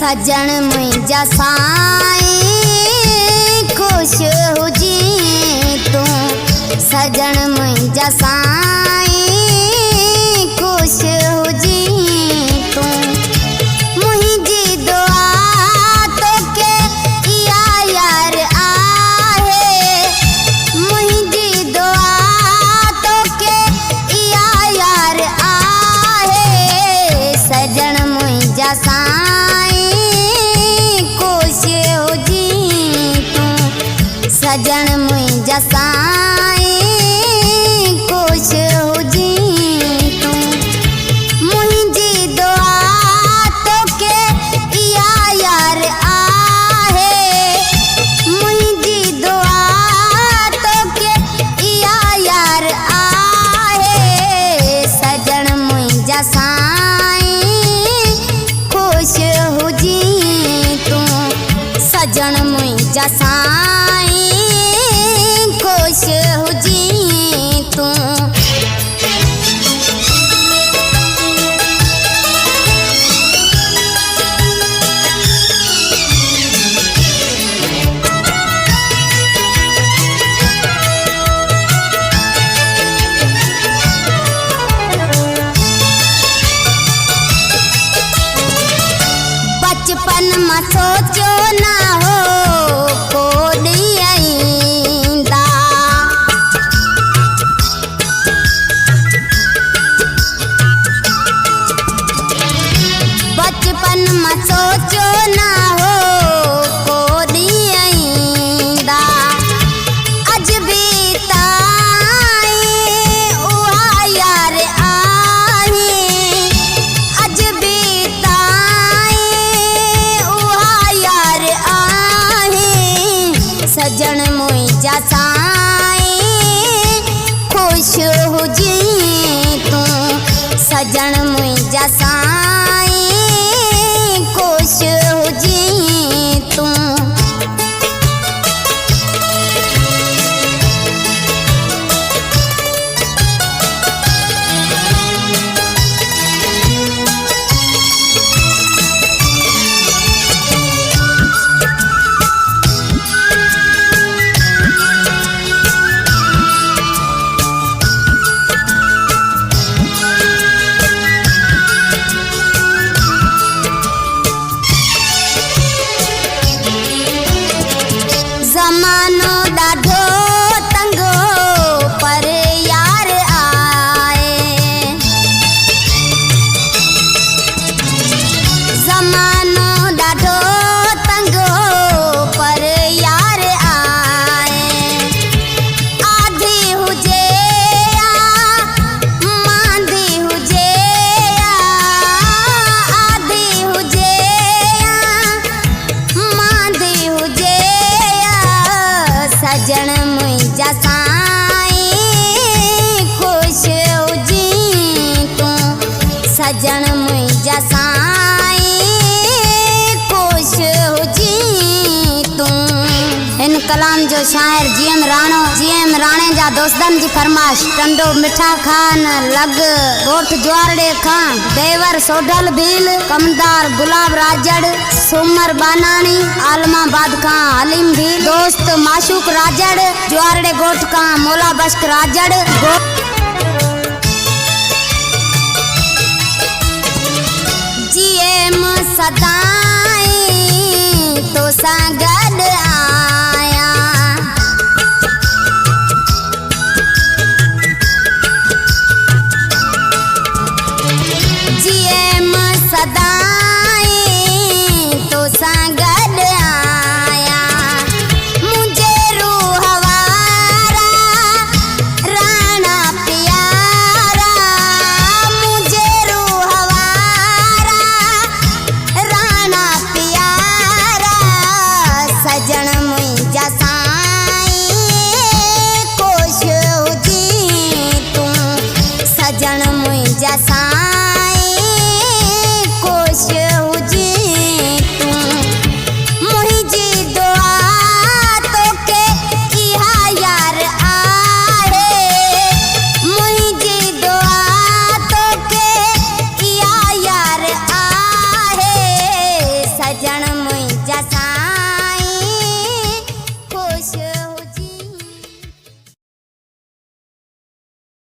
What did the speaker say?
सजन मुंहिंजा साईं खुश हुजी तू सजन मुंहिंजा साईं खुश हुजी तू मुंहिंजी दुआ तोखे इहा यार आहे मुंहिंजी दुआ तोखे इहा यार आहे सजन मुंहिंजा साईं खुश हुजी तू सजन मुंहिंजा साईं खुश हुजी तू मुंहिंजी दुआ तोखे इहा यार आहे मुंहिंजी दुआ तोखे इहा यार आहे सजन मुंहिंजा साईं खुश हुजी तू सजन मुंहिंजा साईं खुश हुजी तू बचपन में सोचो ना हो कोई आईंदा बचपन में सोचो ना हो कोई आईंदा अज भी ताईं उहा यार आहे अज भी सजन मुंहिंजा साईं खुश हुजी तू सजन मुंहिंजा साईं खुश हुजी तू ज़मानो ॾाढो तंगो पर यार आए ज़मानो ॾाढो तंगो पर यार आए आधी हुजे या मांदी हुजे या आधी हुजे या मांदी हुजे सजन मुंहिंजा साईं खुश हुजी तू सजन मुंहिंजा साईं खुश हुजी तू हिन कलाम जो शाइर जीएम राणे जा दोस्तनि जी फरमाइश टंडो मिठा खान लग ॻोठ जुआरड़े खां देवर सोढल भील कमदार गुलाब राजड़ सूमर बानानी आलमाबाद खां हलीम भील दोस्त माशूक राजड़ जुआरड़े ॻोठ खां मोला बश्क राजड़ जीएम सदाई तो सां गॾु